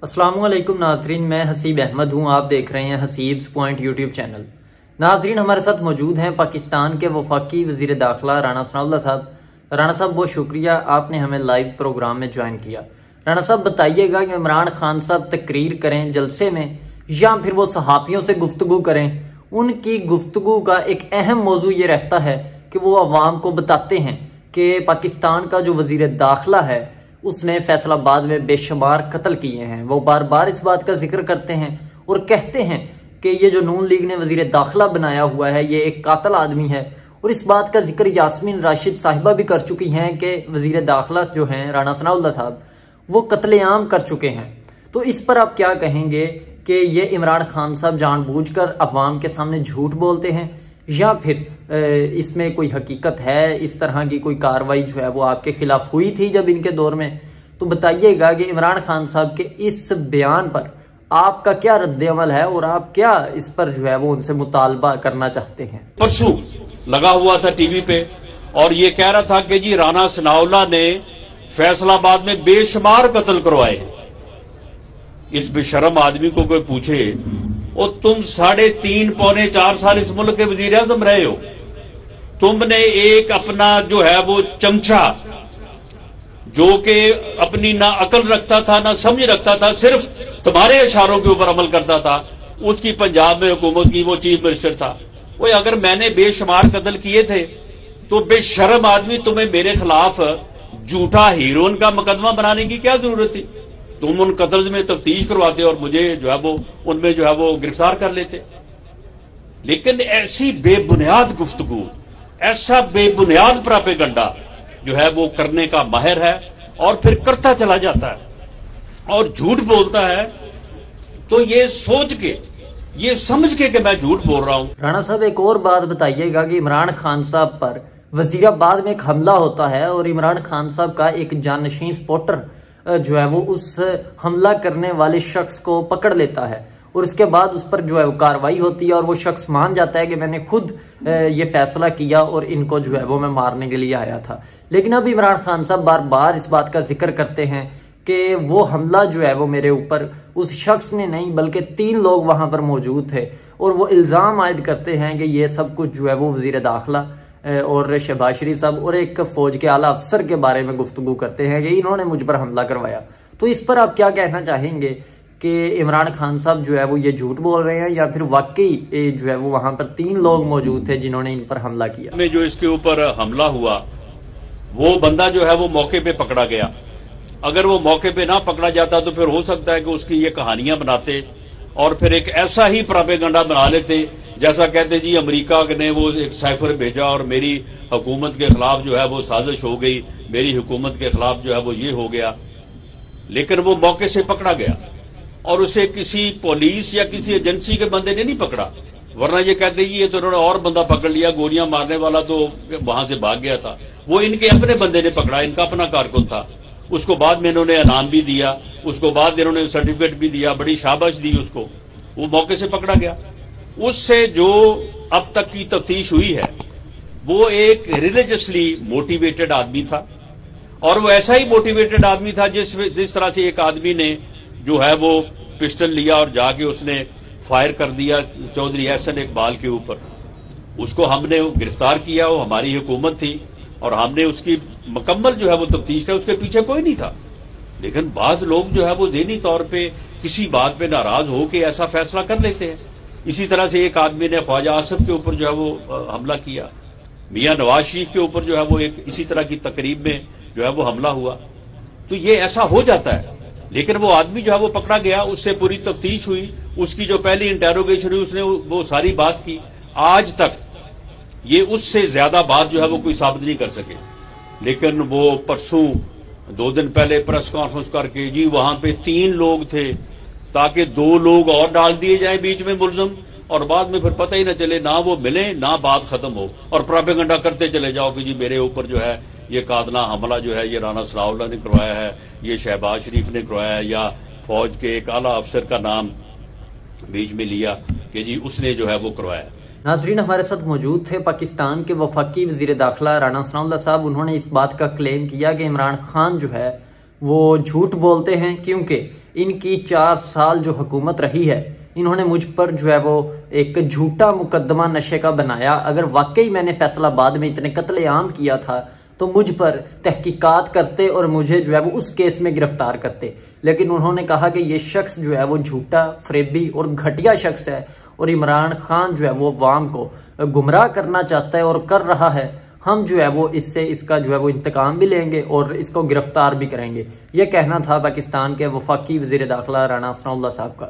अस्सलाम वालेकुम नाज़रीन, मैं हसीब अहमद हूँ। आप देख रहे हैं हसीब्स पॉइंट यूट्यूब चैनल। नाज़रीन, हमारे साथ मौजूद हैं पाकिस्तान के वफाकी वज़ीर दाखिला राना सनाउल्लाह साहब। राना साहब, बहुत शुक्रिया, आपने हमें लाइव प्रोग्राम में ज्वाइन किया। राना साहब, बताइएगा कि इमरान खान साहब तकरीर करें जलसे में या फिर वो सहाफ़ियों से गुफ्तगू करें, उनकी गुफ्तगू का एक अहम मौजू ये रहता है कि वो अवाम को बताते हैं कि पाकिस्तान का जो वज़ीर दाखिला है उसने फैसलाबाद में बेशुमार कत्ल किए हैं। वो बार बार इस बात का जिक्र करते हैं और कहते हैं कि ये जो नून लीग ने वज़ीर दाखिला बनाया हुआ है ये एक कातिल आदमी है। और इस बात का जिक्र यास्मीन राशिद साहिबा भी कर चुकी हैं कि वज़ीर दाखिला जो हैं राना सनाउल्लाह साहब वो कत्लेआम कर चुके हैं। तो इस पर आप क्या कहेंगे कि ये इमरान खान साहब जानबूझकर अवाम के सामने झूठ बोलते हैं या फिर इसमें कोई हकीकत है, इस तरह की कोई कार्रवाई जो है वो आपके खिलाफ हुई थी जब इनके दौर में? तो बताइएगा कि इमरान खान साहब के इस बयान पर आपका क्या रद्द-ए-अमल है और आप क्या इस पर जो है वो उनसे मुतालबा करना चाहते हैं? परसों लगा हुआ था टीवी पे और ये कह रहा था कि जी राना सनाउल्लाह ने फैसलाबाद में बेशुमार कत्ल करवाए। इस बेशरम आदमी को कोई पूछे, और तुम 3.5 पौने 4 साल इस मुल्क के वजीर आजम रहे हो, तुमने एक अपना जो है वो चमचा जो कि अपनी ना अकल रखता था ना समझ रखता था, सिर्फ तुम्हारे इशारों के ऊपर अमल करता था, उसकी पंजाब में हुकूमत की वो चीफ मिनिस्टर था। वो अगर मैंने बेशुमार कत्ल किए थे तो बेशरम आदमी तुम्हें मेरे खिलाफ झूठा हीरोइन का मुकदमा बनाने की क्या जरूरत थी? तुम उन कत्ल में तफ्तीश करवाते और मुझे जो है वो उनमें जो है वो गिरफ्तार कर लेते। लेकिन ऐसी बेबुनियाद गुफ्तगू, ऐसा बेबुनियाद प्रोपेगेंडा जो है वो करने का माहिर है और फिर करता चला जाता है और झूठ बोलता है। तो ये सोच के, ये समझ के कि मैं झूठ बोल रहा हूं। राणा साहब, एक और बात बताइएगा कि इमरान खान साहब पर वजीराबाद में एक हमला होता है और इमरान खान साहब का एक जानशीन स्पॉटर जो है वो उस हमला करने वाले शख्स को पकड़ लेता है और उसके बाद उस पर जो है वो कार्रवाई होती है और वो शख्स मान जाता है कि मैंने खुद ये फैसला किया और इनको जो है वो मैं मारने के लिए आया था। लेकिन अब इमरान खान साहब बार बार इस बात का जिक्र करते हैं कि वो हमला जो है वो मेरे ऊपर उस शख्स ने नहीं बल्कि 3 लोग वहां पर मौजूद थे, और वो इल्ज़ाम आयद करते हैं कि ये सब कुछ जो है वो वज़ीर दाखिला और शहबाज शरीफ साहब और एक फौज के आला अफसर के बारे में गुफ्तगू करते हैं कि इन्होंने मुझ पर हमला करवाया। तो इस पर आप क्या कहना चाहेंगे कि इमरान खान साहब जो है वो ये झूठ बोल रहे हैं या फिर वाकई जो है वो वहां पर 3 लोग मौजूद थे जिन्होंने इन पर हमला किया? में जो इसके ऊपर हमला हुआ वो बंदा जो है वो मौके पे पकड़ा गया। अगर वो मौके पे ना पकड़ा जाता तो फिर हो सकता है कि उसकी ये कहानियां बनाते और फिर एक ऐसा ही प्रोपेगेंडा बना लेते जैसा कहते जी अमेरिका ने वो एक साइफर भेजा और मेरी हुकूमत के खिलाफ जो है वो साजिश हो गई, मेरी हुकूमत के खिलाफ जो है वो ये हो गया। लेकिन वो मौके से पकड़ा गया और उसे किसी पुलिस या किसी एजेंसी के बंदे ने नहीं पकड़ा, वरना ये कहते जी ये तो उन्होंने और बंदा पकड़ लिया, गोलियां मारने वाला तो वहां से भाग गया था। वो इनके अपने बंदे ने पकड़ा, इनका अपना कारकुन था। उसको बाद में इन्होंने इनाम भी दिया, उसको बाद इन्होंने सर्टिफिकेट भी दिया, बड़ी शाबाश दी उसको, वो मौके से पकड़ा गया। उससे जो अब तक की तफ्तीश हुई है वो एक रिलीजियसली मोटिवेटेड आदमी था और वो ऐसा ही मोटिवेटेड आदमी था जिस तरह से एक आदमी ने जो है वो पिस्टल लिया और जाके उसने फायर कर दिया चौधरी एहसन इकबाल के ऊपर। उसको हमने गिरफ्तार किया, वो हमारी हुकूमत थी और हमने उसकी मुकम्मल जो है वो तफ्तीश की, उसके पीछे कोई नहीं था। लेकिन बाज लोग जो है वो ज़हनी तौर पे किसी बात पे नाराज हो के ऐसा फैसला कर लेते हैं। इसी तरह से एक आदमी ने ख्वाजा आसिफ के ऊपर जो है वो हमला किया, मियां नवाज शरीफ के ऊपर जो है वो एक इसी तरह की तकरीब में जो है वो हमला हुआ। तो ये ऐसा हो जाता है। लेकिन वो आदमी जो है वो पकड़ा गया, उससे पूरी तफ्तीश हुई, उसकी जो पहली इंटेरोगेशन हुई उसने वो सारी बात की। आज तक ये उससे ज्यादा बात जो है वो कोई साबित नहीं कर सके। लेकिन वो परसों 2 दिन पहले प्रेस कॉन्फ्रेंस करके जी वहां पे 3 लोग थे ताकि 2 लोग और डाल दिए जाएं बीच में मुलजम, और बाद में फिर पता ही ना चले, ना वो मिले ना बात खत्म हो और प्रोपेगेंडा करते चले जाओ कि जी मेरे ऊपर जो है ये कातिला हमला जो है ये राना सनाउल्लाह ने करवाया है, ये शहबाज शरीफ ने करवाया है, या फौज के एक आला अफसर का नाम बीच में लिया कि जी उसने जो है वो करवाया। नाजरीन, हमारे साथ मौजूद थे पाकिस्तान के वफाकी वज़ीर दाखिला राना सनाउल्लाह साहब। उन्होंने इस बात का क्लेम किया कि इमरान खान जो है वो झूठ बोलते हैं क्योंकि ان کی 4 سال جو حکومت رہی ہے، انہوں نے مجھ پر جو ہے وہ ایک جھوٹا مقدمہ نشے کا بنایا۔ اگر واقعی میں نے فیصل آباد میں اتنے قتل عام کیا تھا تو مجھ پر تحقیقات کرتے اور مجھے جو ہے وہ اس کیس میں گرفتار کرتے، لیکن انہوں نے کہا کہ یہ شخص جو ہے وہ جھوٹا، فریبی اور گھٹیا شخص ہے، اور عمران خان جو ہے وہ عوام کو گمراہ کرنا چاہتا ہے اور کر رہا ہے۔ ہم جو ہے وہ اس کا جو ہے وہ انتقام بھی لیں گے اور اس کو گرفتار بھی کریں گے۔ یہ کہنا تھا پاکستان کے وفاقی وزیر داخلہ رانا ثناء اللہ صاحب کا۔